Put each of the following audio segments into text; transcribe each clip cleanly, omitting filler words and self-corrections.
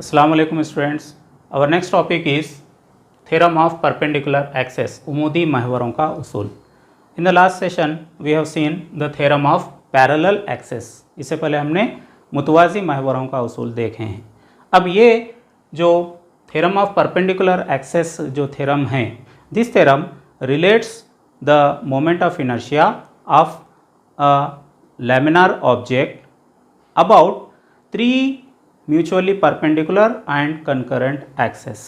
Assalamu alaikum students. Our next topic is theorem of perpendicular axis, उमूदी महवरों का उसूल. In the last session we have seen the theorem of parallel axis. इससे पहले हमने मुतवाज़ी महवरों का उसूल देखे हैं. अब ये जो theorem of perpendicular axis जो theorem है, this theorem relates the moment of inertia of a laminar object about three mutually perpendicular and concurrent axes.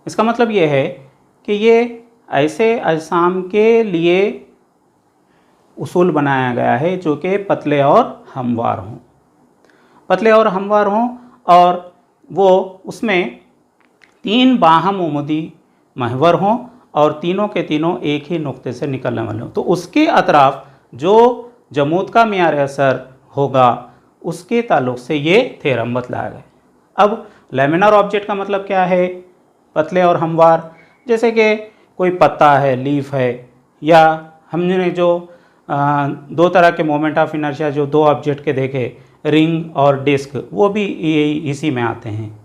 इसका मतलब ये है कि ये ऐसे अजसाम के लिए उसूल बनाया गया है जो कि पतले और हमवार हों, पतले और हमवार हों, और वो उसमें तीन बाहम उमूदी महवर हों और तीनों के तीनों एक ही नुक्ते से निकलने वाले हों. तो उसके अतराफ जो जमूद का मियार असर होगा उसके ताल्लुक़ से ये थ्योरम बतलाया गया. अब लैमिनार ऑब्जेक्ट का मतलब क्या है? पतले और हमवार. जैसे कि कोई पत्ता है, लीफ है, या हमने जो दो तरह के मोमेंट ऑफ इनर्शिया जो दो ऑब्जेक्ट के देखे, रिंग और डिस्क, वो भी इसी में आते हैं,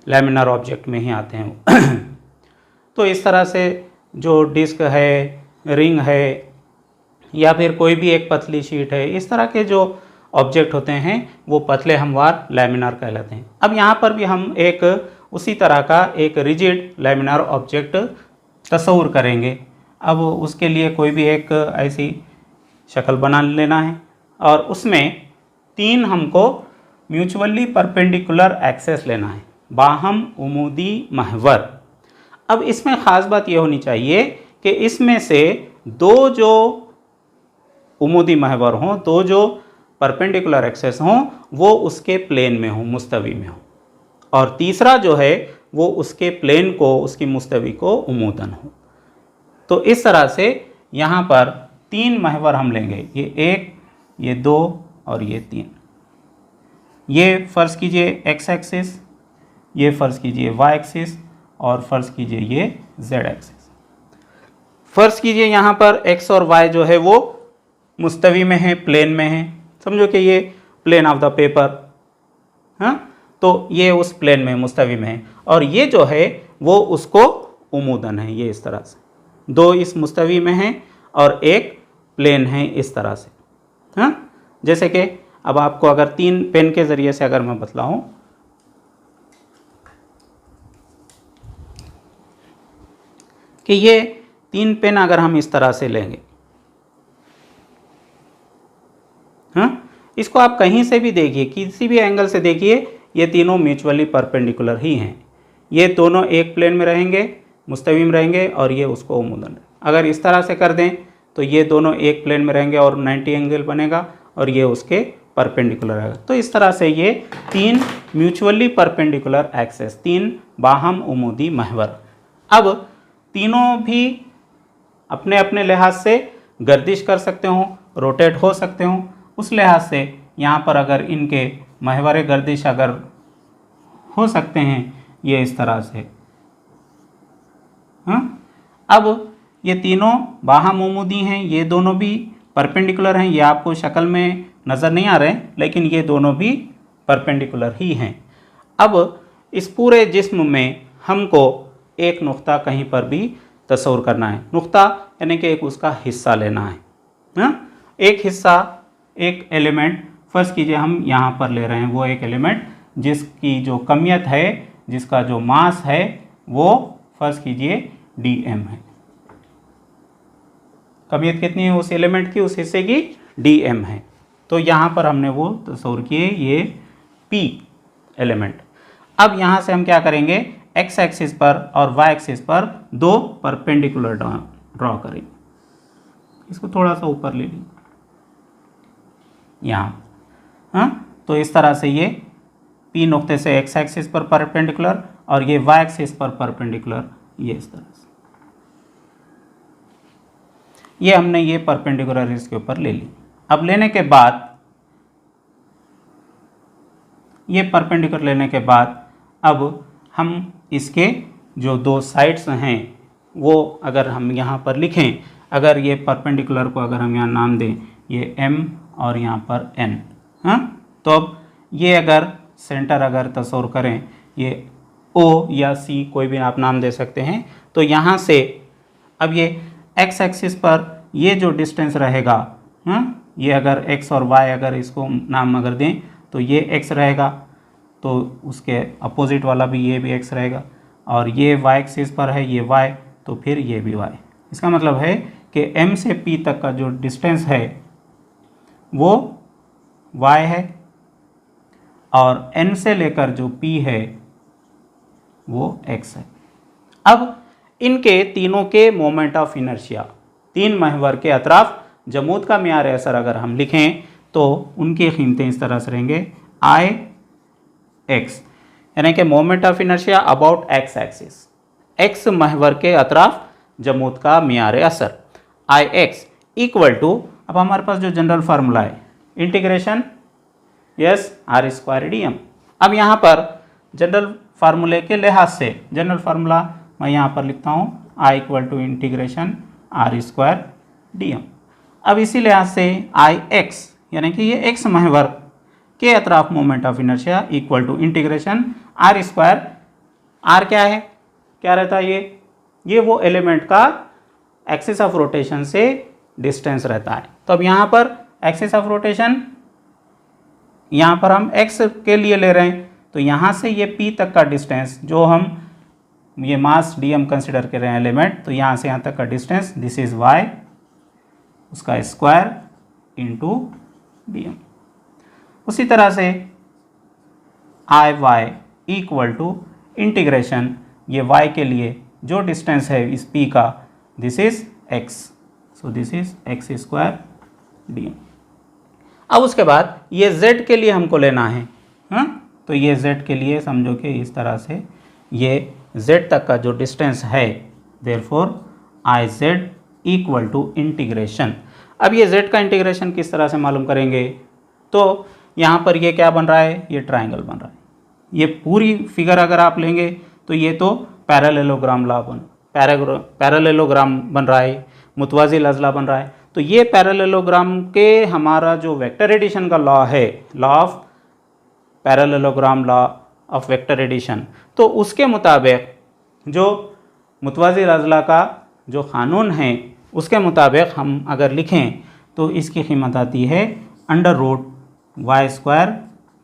लैमिनार ऑब्जेक्ट में ही आते हैं. तो इस तरह से जो डिस्क है, रिंग है, या फिर कोई भी एक पतली शीट है, इस तरह के जो ऑब्जेक्ट होते हैं वो पतले हमवार लैमिनार कहलाते हैं. अब यहाँ पर भी हम एक उसी तरह का एक रिजिड लैमिनार ऑब्जेक्ट तस्वूर करेंगे. अब उसके लिए कोई भी एक ऐसी शक्ल बना लेना है और उसमें तीन हमको म्यूचुअली परपेंडिकुलर एक्सेस लेना है, बाहम उमूदी महवर. अब इसमें ख़ास बात ये होनी चाहिए कि इसमें से दो जो उमूदी महवर हों, दो जो परपेंडिकुलर एक्सेस हों, वो उसके प्लेन में हो, मुस्तवी में हो, और तीसरा जो है वो उसके प्लेन को, उसकी मुस्तवी को उमूदन हो. तो इस तरह से यहाँ पर तीन महवर हम लेंगे, ये एक, ये दो और ये तीन. ये फ़र्ज़ कीजिए एक्स एक्सिस, ये फ़र्ज़ कीजिए वाई एक्सिस, और फ़र्ज़ कीजिए ये जेड एक्सिस. फ़र्ज़ कीजिए यहाँ पर एक्स और वाई जो है वो मुस्तवी में है, प्लेन में है. समझो कि ये प्लेन ऑफ द पेपर, हाँ, तो ये उस प्लेन में, मुस्तवी में है, और ये जो है वो उसको उमूदन है. ये इस तरह से दो इस मुस्तवी में हैं और एक प्लेन है इस तरह से. हाँ, जैसे कि अब आपको अगर तीन पेन के ज़रिए से अगर मैं बतलाऊं कि ये तीन पेन अगर हम इस तरह से लेंगे, हाँ, इसको आप कहीं से भी देखिए, किसी भी एंगल से देखिए, ये तीनों म्यूचुअली परपेंडिकुलर ही हैं. ये दोनों एक प्लेन में रहेंगे, मुस्तवी में रहेंगे, और ये उसको उमूदन. अगर इस तरह से कर दें तो ये दोनों एक प्लेन में रहेंगे और 90 एंगल बनेगा, और ये उसके परपेंडिकुलर रहेगा. तो इस तरह से ये तीन म्यूचुअली परपेंडिकुलर एक्सेस, तीन बाहम उमूदी महवर. अब तीनों भी अपने अपने लिहाज से गर्दिश कर सकते हों, रोटेट हो सकते हों. उस लिहाज से यहाँ पर अगर इनके महवर गर्दिश अगर हो सकते हैं ये इस तरह से, हाँ. अब ये तीनों बाहम उमूदी हैं, ये दोनों भी परपेंडिकुलर हैं. ये आपको शक्ल में नज़र नहीं आ रहे हैं, लेकिन ये दोनों भी परपेंडिकुलर ही हैं. अब इस पूरे जिस्म में हमको एक नुक्ता कहीं पर भी तस्वूर करना है. नुक्ता यानी कि एक उसका हिस्सा लेना है, हाँ. एक हिस्सा, एक एलिमेंट, फ़र्ज़ कीजिए हम यहाँ पर ले रहे हैं वो एक एलिमेंट जिसकी जो कमियत है, जिसका जो मास है वो फ़र्ज़ कीजिए dm है. कमियत कितनी है उस एलिमेंट की, उस हिस्से की? dm है. तो यहाँ पर हमने वो तस्वूर किए, ये p एलिमेंट. अब यहाँ से हम क्या करेंगे, x एक्सिस पर और y एक्सिस पर दो परपेंडिकुलर ड्रॉ करेंगे. इसको थोड़ा सा ऊपर ले लीजिए यहाँ, हाँ. तो इस तरह से ये P नुक्ते से x एक्सिस पर परपेंडिकुलर और ये y एक्सिस पर परपेंडिकुलर, ये इस तरह से. ये हमने ये परपेंडिकुलर इसके ऊपर ले ली. अब लेने के बाद, ये परपेंडिकुलर लेने के बाद अब हम इसके जो दो साइड्स हैं वो अगर हम यहाँ पर लिखें, अगर ये परपेंडिकुलर को अगर हम यहाँ नाम दें, ये m और यहाँ पर n, हाँ. तो अब ये अगर सेंटर अगर तस्वूर करें ये ओ या सी कोई भी आप नाम दे सकते हैं। तो यहाँ से अब ये एक्स एक्सिस पर ये जो डिस्टेंस रहेगा, ये अगर एक्स और वाई अगर इसको नाम अगर दें तो ये एक्स रहेगा, तो उसके अपोजिट वाला भी ये भी एक्स रहेगा, और ये वाई एक्सिस पर है ये वाई, तो फिर ये भी वाई। इसका मतलब है कि एम से पी तक का जो डिस्टेंस है वो वाई है, और एन से लेकर जो पी है वो एक्स है। अब इनके तीनों के मोमेंट ऑफ इनर्शिया, तीन महवर के अतराफ जमूद का मियार असर अगर हम लिखें तो उनकी कीमतें इस तरह से रहेंगे आई एक्स, यानी कि moment of inertia about X axis, X महवर के अतराफ जमूद का मियार असर आई एक्स इक्वल टू, अब हमारे पास जो जनरल फार्मूला है integration yes r square D M. अब यहाँ पर जनरल फार्मूले के लिहाज से जनरल फार्मूला मैं यहाँ पर लिखता हूँ I equal to integration R square D M. अब इसी लिहाज से आई एक्स यानी कि ये एक्स महवर के अतराफ moment of inertia equal to integration R square, R क्या है, क्या रहता है ये वो एलिमेंट का एक्सिस ऑफ रोटेशन से डिस्टेंस रहता है। तो अब यहाँ पर एक्सिस ऑफ रोटेशन यहाँ पर हम एक्स के लिए ले रहे हैं, तो यहाँ से ये पी तक का डिस्टेंस जो हम ये मास डी एम कंसिडर कर रहे हैं एलिमेंट, तो यहाँ से यहाँ तक का डिस्टेंस दिस इज वाई, उसका स्क्वायर इंटू डी एम। उसी तरह से I y equal to integration, ये वाई के लिए जो डिस्टेंस है इस पी का this is x, so this is x square D M. अब उसके बाद ये z के लिए हमको लेना है, तो ये z के लिए समझो कि इस तरह से ये z तक का जो डिस्टेंस है, therefore I Z equal to integration. अब ये z का इंटीग्रेशन किस तरह से मालूम करेंगे, तो यहाँ पर ये क्या बन रहा है, ये ट्राइंगल बन रहा है। ये पूरी फिगर अगर आप लेंगे तो ये तो पैरेललोग्राम बन रहा है, मुतवाज़िल अज़ला बन रहा है। तो ये पैरेललोग्राम के हमारा जो वेक्टर एडिशन का लॉ है, law of parallelogram, law of vector addition, तो उसके मुताबिक जो मुतवाज़िल अज़ला का जो क़ानून है उसके मुताबिक हम अगर लिखें तो इसकी कीमत आती है under root Y square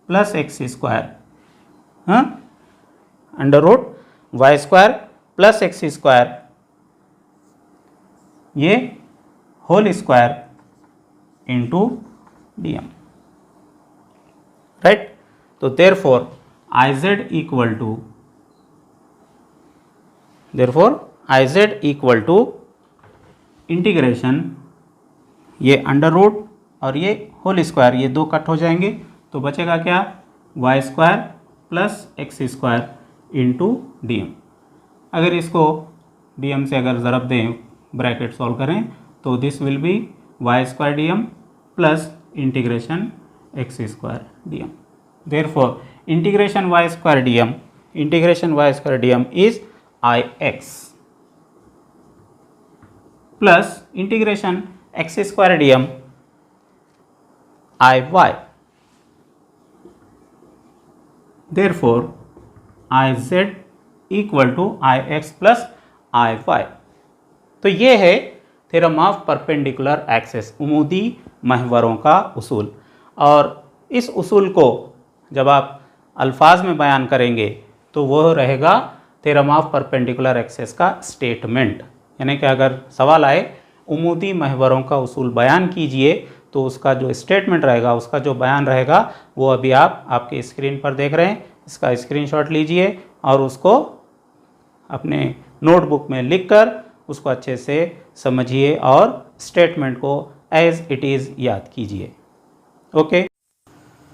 plus x square, under root Y square plus x square, ये whole square into D M, right. तो therefore I Z equal to integration, ये अंडर रूट और ये होल स्क्वायर, ये दो कट हो जाएंगे तो बचेगा क्या, y square plus x square into D m. अगर इसको डी एम से अगर ज़रब दें, ब्रैकेट सॉल्व करें, तो this will be y square D m plus integration x square D m. Therefore integration y square D m is I x plus integration x square D m I y. Therefore I Z equal to I x plus I y. तो ये है theorem of perpendicular axis, उमूदी महवरों का उसूल। और इस उसूल को जब आप अल्फाज में बयान करेंगे तो वह रहेगा थ्योरम ऑफ परपेंडिकुलर एक्सिस का स्टेटमेंट, यानी कि अगर सवाल आए उमूदी महवरों का उसूल बयान कीजिए तो उसका जो स्टेटमेंट रहेगा, उसका जो बयान रहेगा वो अभी आप आपके स्क्रीन पर देख रहे हैं। इसका स्क्रीनशॉट लीजिए और उसको अपने नोटबुक में लिखकर उसको अच्छे से समझिए और स्टेटमेंट को एज इट इज़ याद कीजिए। Okay,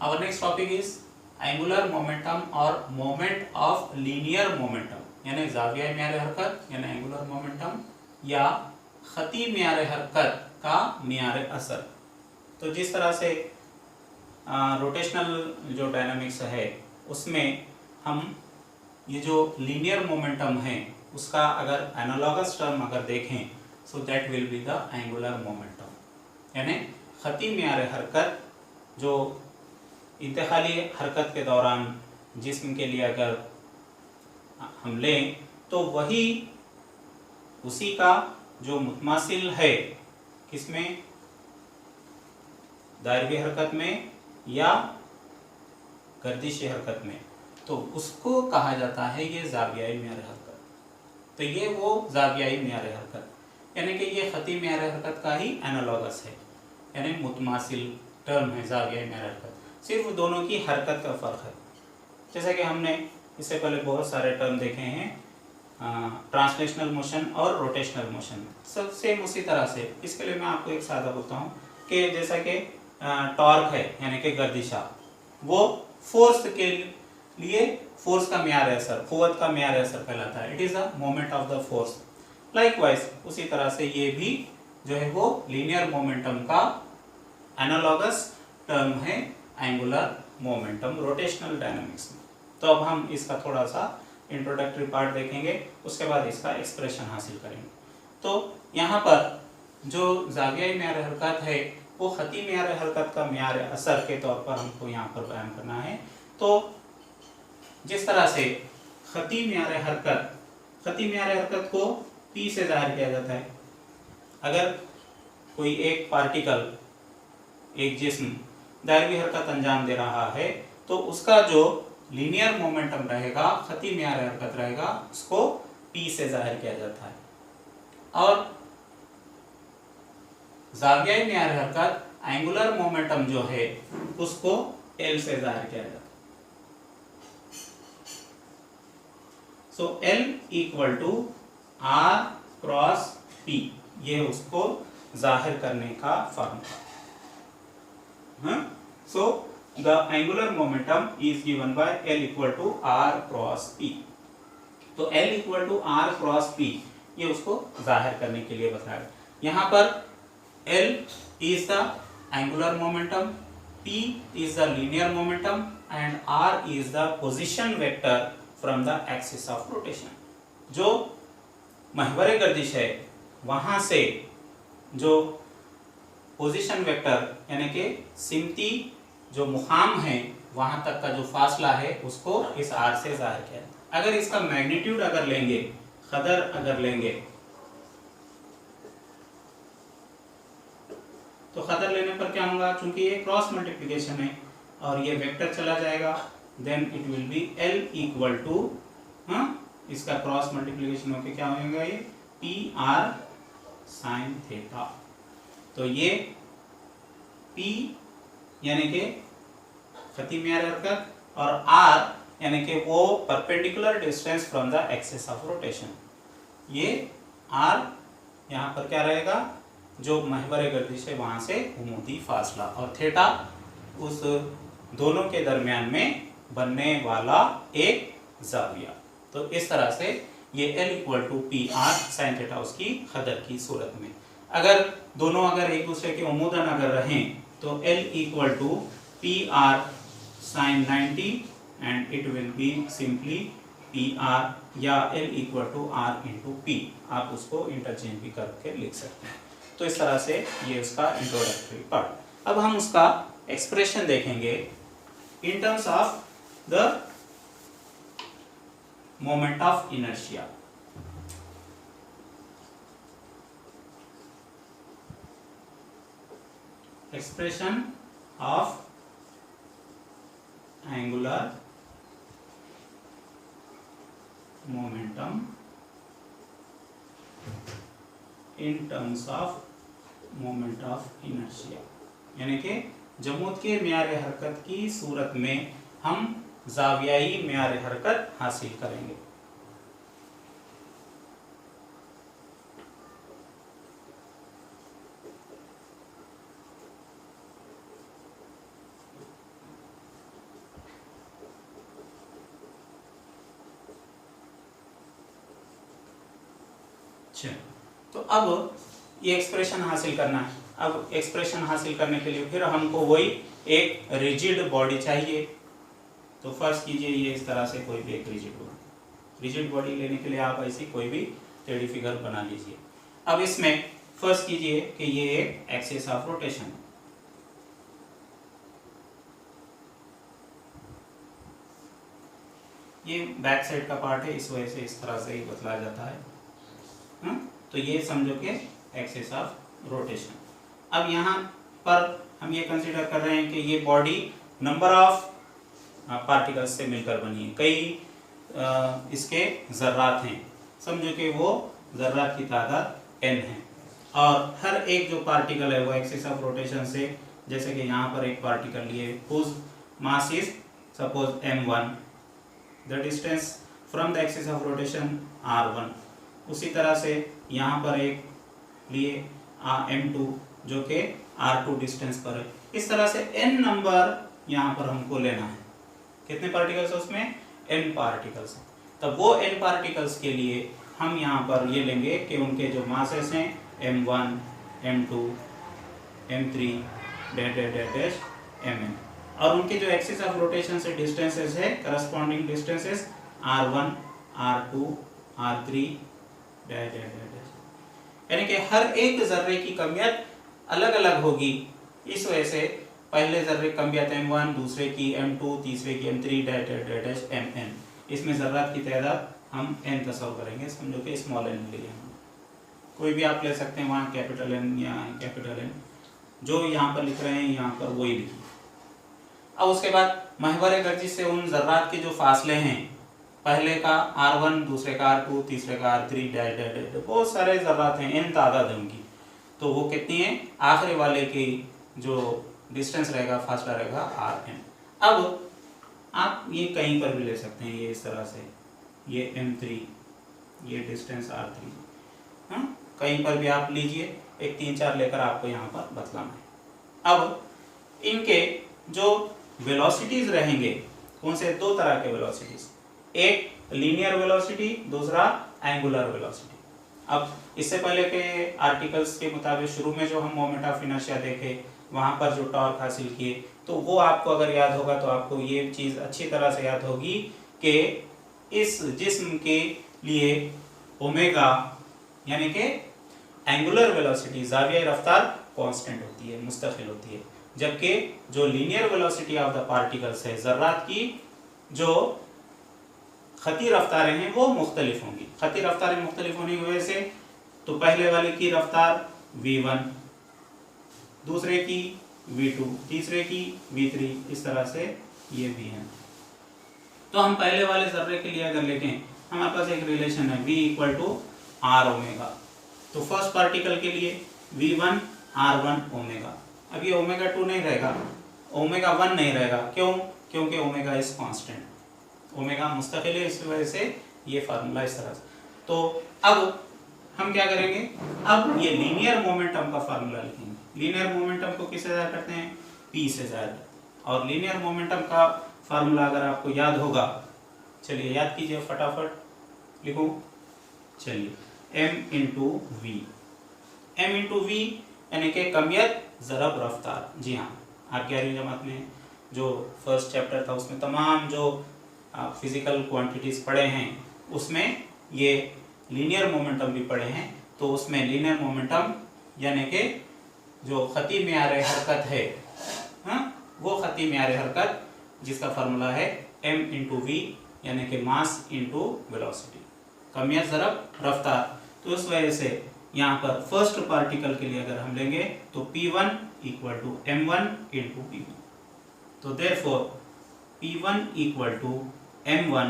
our next topic is angular momentum और मोमेंट ऑफ लीनियर मोमेंटम, यानी जाविया मियार हरकत यानी एंगुलर मोमेंटम या खती मियार हरकत का मियार असर। तो जिस तरह से रोटेशनल जो डायनामिक्स है उसमें हम ये जो लीनियर मोमेंटम है उसका अगर एनालॉगस टर्म अगर देखें, so that will be the angular momentum, यानी खती मियार हरकत जो इंतकाली हरकत के दौरान जिस्म के लिए अगर हम लें तो वही उसी का जो मुतमासिल है, किसमें, दायरवी हरकत में या गर्दिशी हरकत में, तो उसको कहा जाता है ये ज़ावियाई मेयार हरकत। तो ये वो ज़ावियाई मेयार हरकत, यानी कि ये खती मेयार हरकत का ही एनालॉगस है, यानी मुतमासिल टर्म है ज़ावियाई मेयार हरकत। सिर्फ दोनों की हरकत का फ़र्क है। जैसा कि हमने इससे पहले बहुत सारे टर्म देखे हैं, ट्रांसलेशनल मोशन और रोटेशनल मोशन, सब सेम उसी तरह से। इसके लिए मैं आपको एक सादा बोलता हूँ कि जैसा कि टॉर्क है यानी कि गर्दिशा, वो फोर्स के लिए फोर्स का म्यार असर, कुव्वत का म्यार असर कहलाता है। It is a moment of the force. Likewise उसी तरह से ये भी जो है वो लीनियर मोमेंटम का एनालॉगस टर्म है एंगुलर मोमेंटम रोटेशनल डायनामिक्स में। तो अब हम इसका थोड़ा सा इंट्रोडक्टरी पार्ट देखेंगे, उसके बाद इसका एक्सप्रेशन हासिल करेंगे। तो यहाँ पर जो ज़ावियाई मेयार हरकत है वो खती मेयार हरकत का मेयार असर के तौर पर हमको यहाँ पर बयान करना है। तो जिस तरह से खती मेयार हरकत को P से जाहिर किया जाता है। अगर कोई एक पार्टिकल, एक जिस्म दायरवी हरकत अंजाम दे रहा है तो उसका जो लीनियर मोमेंटम रहेगा, खती मेयार हरकत रहेगा, उसको P से जाहिर किया जाता है। और ज़ावियाई मेयार हरकत एंगुलर मोमेंटम जो है उसको L से जाहिर किया जाता है। So L equal to R cross P, ये उसको जाहिर करने का formula. So the angular momentum is given by L equal to R cross P। तो L equal to R cross P ये उसको जाहिर करने के लिए बताया। यहाँ पर L is the angular momentum, P is the linear momentum and R is the position vector from the axis of rotation। जो महवरे गर्दिश है वहाँ से जो पोजीशन वेक्टर यानी कि सिमती जो मुकाम है वहाँ तक का जो फासला है उसको इस R से जाहिर किया जाता है। अगर इसका मैग्नीट्यूड अगर लेंगे, कदर अगर लेंगे, तो कदर लेने पर क्या होगा, चूंकि ये क्रॉस मल्टीप्लिकेशन है और ये वेक्टर चला जाएगा, then it will be L equal to, इसका क्रॉस मल्टीप्लिकेशन होकर क्या होगा, ये PR साइन थीटा। तो ये P यानी कि खती मेयार हरकत और R यानी कि वो perpendicular distance from the axis of rotation. ये R यहाँ पर क्या रहेगा, जो महवर गर्दिश है वहाँ से उमूदी फासला, और थीटा उस दोनों के दरमियान में बनने वाला एक जाविया। तो इस तरह से ये L equal to PR sine theta उसकी कदर की सूरत में। अगर दोनों अगर एक दूसरे के उमूदन अगर रहें तो L equal to PR sine 90 and it will be simply PR, या L equal to R into P, आप उसको इंटरचेंज भी करके लिख सकते हैं। तो इस तरह से ये उसका इंट्रोडक्टरी पार्ट। अब हम उसका एक्सप्रेशन देखेंगे in terms of the moment of inertia. Expression of angular momentum in terms of moment of inertia, यानी कि जमूद के म्यार हरकत की सूरत में हम जावियाई म्यार हरकत हासिल करेंगे। तो अब ये एक्सप्रेशन हासिल करना है। अब एक्सप्रेशन हासिल करने के लिए फिर हमको वही एक रिजिड बॉडी चाहिए। तो फर्स्ट कीजिए ये इस तरह से कोई भी एक रिजिड बॉडी लेने के लिए आप ऐसी कोई भी टेढ़ी फिगर बना लीजिए। अब इसमें फर्स्ट कीजिए कि ये एक एक्सिस ऑफ रोटेशन है। ये बैक साइड का पार्ट है, इस वजह से इस तरह से ही बतलाया जाता है। तो ये समझो कि एक्सिस ऑफ रोटेशन। अब यहाँ पर हम ये कंसीडर कर रहे हैं कि ये बॉडी नंबर ऑफ पार्टिकल्स से मिलकर बनी है, कई इसके ज़र्रात हैं, समझो कि वो ज़र्रात की तादाद n है, और हर एक जो पार्टिकल है वो एक्सिस ऑफ रोटेशन से, जैसे कि यहाँ पर एक पार्टिकल लिए whose mass is suppose m1, the distance from the axis of rotation r1, उसी तरह से यहाँ पर एक लिए m2 जो कि r2 डिस्टेंस पर है। इस तरह से n नंबर यहाँ पर हमको लेना है। कितने पार्टिकल्स है उसमें? n particles. तब वो n पार्टिकल्स के लिए हम यहाँ पर ये लेंगे कि उनके जो मासेस हैं m1, m2, m3 dash dash dash dash mn, और उनके जो एक्सिस ऑफ रोटेशन से डिस्टेंसेस है, corresponding distances r1, r2, r3 dash dash dash dash, यानी कि हर एक जर्रे की कमियत अलग अलग होगी। इस वजह से पहले जर्रे कमियत m1, दूसरे की m2, तीसरे की m3 dash dash dash dash mn। इसमें ज़र्रात की तादाद हम n तस्वर करेंगे, समझो कि स्मॉल n लिए हम, कोई भी आप ले सकते हैं, वहाँ कैपिटल N या कैपिटल N, जो यहाँ पर लिख रहे हैं यहाँ पर वही लिखिए। अब उसके बाद महवर गर्जिश से उन ज़र्रात के जो फासले हैं, पहले का r1, दूसरे का r2, तीसरे का r3 डैश डैश डैश, बहुत सारे ज़र्रात हैं, n तादाद है उनकी, तो वो कितनी है? आखिरी वाले की जो डिस्टेंस रहेगा, फासला रहेगा rn। अब आप ये कहीं पर भी ले सकते हैं, ये इस तरह से, ये m3, ये डिस्टेंस r3, कहीं पर भी आप लीजिए, एक 3-4 लेकर आपको यहाँ पर बतलाना है। अब इनके जो वेलोसिटीज रहेंगे, कौन से? 2 तरह के वेलोसिटीज, एक लीनियर वेलोसिटी, दूसरा एंगुलर वेलोसिटी। अब इससे पहले के आर्टिकल्स के मुताबिक शुरू में जो हम मोमेंट ऑफ इनर्शिया देखे, वहाँ पर जो टॉर्क हासिल किए, तो वो आपको अगर याद होगा तो आपको ये चीज़ अच्छी तरह से याद होगी कि इस जिस्म के लिए ओमेगा यानी कि एंगुलर वेलोसिटी, ज़ाविया रफ्तार कांस्टेंट होती है, मुस्तकिल होती है, जबकि जो linear velocity of the particles है, ज़र्रात की जो खती रफ्तारें हैं वो मुख्तलिफ होंगी। खती रफ्तारें मुख्तलिफ होने की वजह से तो पहले वाले की रफ्तार v1, दूसरे की v2, तीसरे की v3, इस तरह से ये भी है। तो हम पहले वाले जर्रे के लिए अगर लेखें, हमारे पास एक रिलेशन है v equal to r omega, तो फर्स्ट पार्टिकल के लिए v1 r1 ओमेगा। अब ये ओमेगा 2 नहीं रहेगा, ओमेगा 1 नहीं रहेगा, क्यों? क्योंकि ओमेगा इज कांस्टेंट, ओमेगा मुस्तकिल है, इस वजह से ये फार्मूला इस तरह से। तो अब हम क्या करेंगे? अब ये लीनियर मोमेंटम का फार्मूला लिखेंगे। लीनियर मोमेंटम को किससे ज़ाहिर करते हैं? p से ज़ाहिर करते हैं। और लीनियर मोमेंटम का फार्मूला अगर आपको याद होगा, चलिए याद कीजिए, फटाफट लिखो। चलिए m into v, m into v यानी कि कमियत ज़रब रफ्तार। जी हाँ, आप 11वीं जमात में जो फर्स्ट चैप्टर था उसमें तमाम जो आप फिजिकल क्वांटिटीज़ पढ़े हैं उसमें ये लीनियर मोमेंटम भी पढ़े हैं। तो उसमें लीनियर मोमेंटम यानी कि जो खती मेयार हरकत है, वो खती मेयार हरकत जिसका फार्मूला है m इंटू वी यानी कि मास इंटू वेलोसिटी, कमियत ज़रब रफ्तार। तो उस वजह से यहाँ पर फर्स्ट पार्टिकल के लिए अगर हम लेंगे तो P1 equal to m1 into P1, तो therefore P1 equal to m1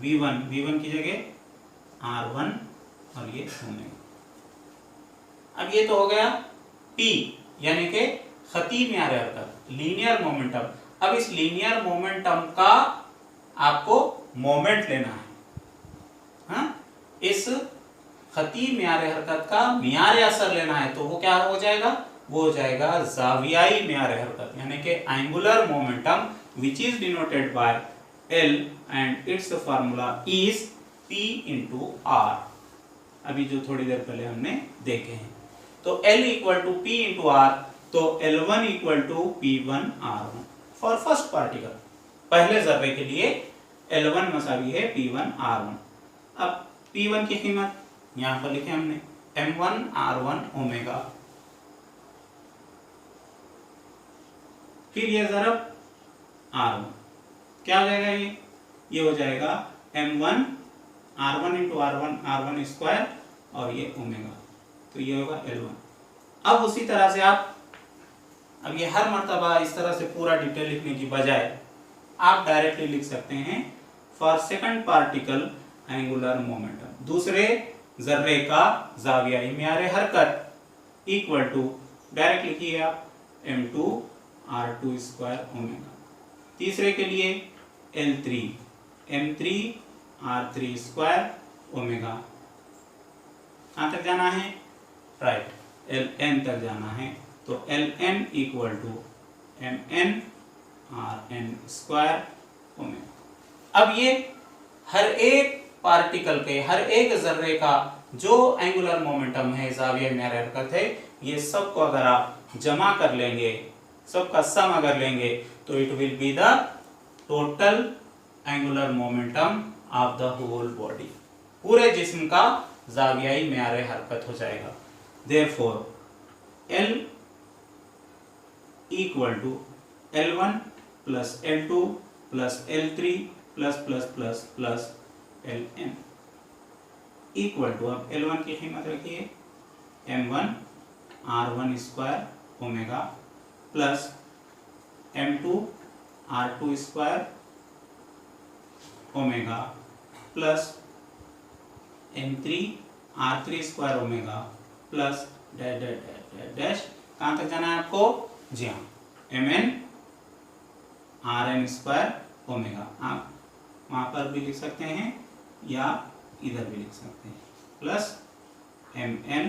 v1 की जगह r1 और ये ओमेगा। अब ये तो हो गया P यानी कि खती मेयार हरकत, लीनियर मोमेंटम। अब इस लीनियर मोमेंटम का आपको मोमेंट लेना है, इस खती मेयार हरकत का मेयार असर लेना है, तो वो क्या हो जाएगा? वो हो जाएगा ज़ावियाई मेयार हरकत यानी कि angular momentum which is denoted by L and it's formula is P into R। अभी जो थोड़ी देर पहले हमने देखे हैं, तो L equal to P into R, तो L1 equal to P1 R1 for first particle. पहले जर्रे के लिए L1 मसावी है P1 R1। अब P1 की कीमत यहाँ पर लिखे हमने M1 R1 ओमेगा, फिर ये ज़रब R1 क्या हो जाएगा? ये ये हो जाएगा m1 r1 into r1 square और ये ओमेगा, तो ये होगा L1। अब उसी तरह से आप अब ये हर मर्तबा इस तरह से पूरा डिटेल लिखने की बजाय आप डायरेक्टली लिख सकते हैं for second particle angular momentum, दूसरे जर्रे का जावियाई म्यारे हरकत इक्वल टू डायरेक्ट लिखिए आप m2 r2 स्क्वायर ओमेगा। तीसरे के लिए L3 m3 r3 square omega. कहाँ तक जाना है? राइट, Ln तक जाना है, तो Ln equal to mn rn square omega. अब ये हर एक पार्टिकल के, हर एक जर्रे का जो एंगुलर मोमेंटम है, जाविया म्यारे हरकत है, ये सब को अगर आप जमा कर लेंगे, सबका सम अगर लेंगे, तो it will be the total angular momentum of the whole body, पूरे जिस्म का जावियाई म्यारे हरकत हो जाएगा। Therefore L equal to L1 plus L2 plus L3 plus plus plus plus Ln equal to, अब L1 की कीमत रखिए m1 r1 square omega plus m2 r2 square omega plus m3 r3 square omega plus dash dash dash dash. कहाँ तक जाना है आपको? जी हाँ, mn rn स्क्वायर ओमेगा। आप वहाँ पर भी लिख सकते हैं या इधर भी लिख सकते हैं, plus mn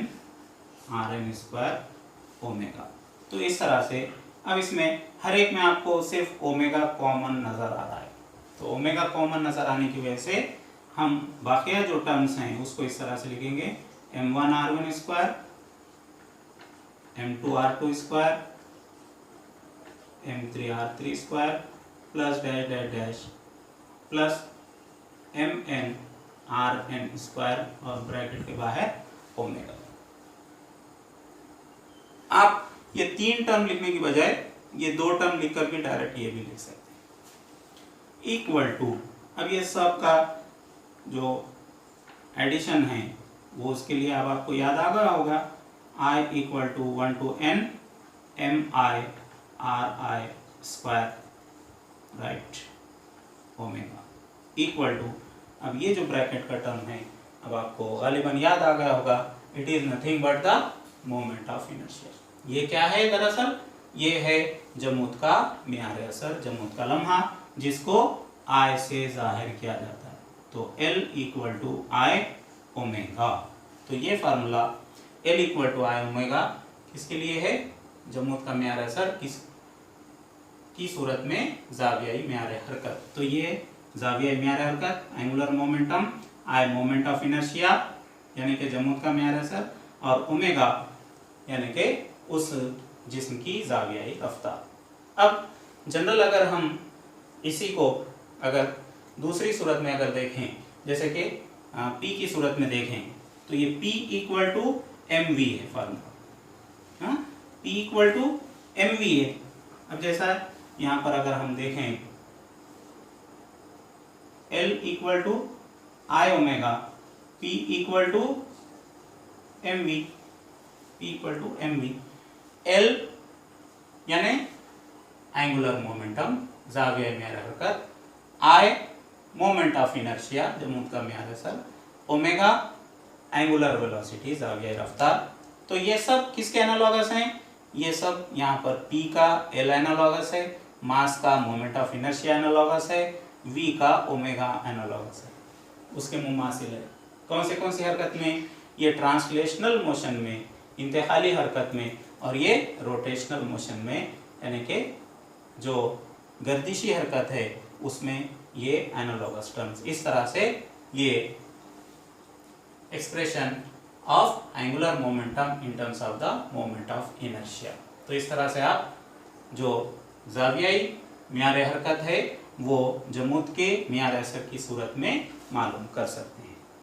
rn square omega. तो इस तरह से अब इसमें हर एक में आपको सिर्फ ओमेगा कॉमन नज़र आ रहा है, तो ओमेगा कॉमन नज़र आने की वजह से हम बाकिया जो टर्म्स हैं उसको इस तरह से लिखेंगे m1 r1 square m2 r2 square m3 r3 square plus dash dash dash plus mn rn square और ब्रैकेट के बाहर ओमेगा। आप ये तीन टर्म लिखने की बजाय ये दो टर्म लिख करके डायरेक्ट ये भी लिख सकते हैं इक्वल टू। अब ये सब का जो एडिशन है वो उसके लिए अब आपको याद आ गया होगा, i equal to 1 to n mi ri square right omega equal to. अब ये जो ब्रैकेट का टर्म है अब आपको गालिबन याद आ गया होगा, it is nothing but the moment of inertia. ये क्या है? दरअसल ये है जमूत का म्यारे असर, जमूत का लम्हा, जिसको I से जाहिर किया जाता है। तो L equal to I omega. तो ये formula L equal to I omega किसके लिए है? जमूत का म्यारे असर की सूरत में जावियाई म्यारे हरकत। तो ये जावियाई म्यारे हरकत, angular momentum, I moment of inertia यानी कि जमूत का म्यारे असर, और ओमेगा यानी कि उस जिस्म की जावियाई रफ्तार। अब जनरल अगर हम इसी को अगर दूसरी सूरत में अगर देखें, जैसे कि P की सूरत में देखें, तो ये P इक्वल टू mv है formula, P equal to mv है। अब जैसा यहाँ पर अगर हम देखें L equal to I omega, P equal to mv, P equal to mv। L यानी एंगुलर मोमेंटम, जाविया म्यारे हरकत, I मोमेंट ऑफ इनर्शिया, जमूत का म्यारे असर, ओमेगा एंगुलर वेलोसिटी, जाविया रफ्तार। तो ये सब किसके एनालॉगस हैं? ये सब यहाँ पर P का L एनालॉगस है, मास का मोमेंट ऑफ इनर्शिया एनालॉगस है, V का ओमेगा एनालॉगस है, उसके मुमासिल है। कौन सी हरकत में? ये ट्रांसलेशनल मोशन में, इंतकाली हरकत में, और ये रोटेशनल मोशन में, यानी कि जो गर्दिशी हरकत है उसमें ये एनालॉगस टर्म्स। इस तरह से ये expression of angular momentum in terms of the moment of inertia. तो इस तरह से आप जो जावियाई म्यारे हरकत है वो जमूत के म्यारे असर की सूरत में मालूम कर सकते हैं।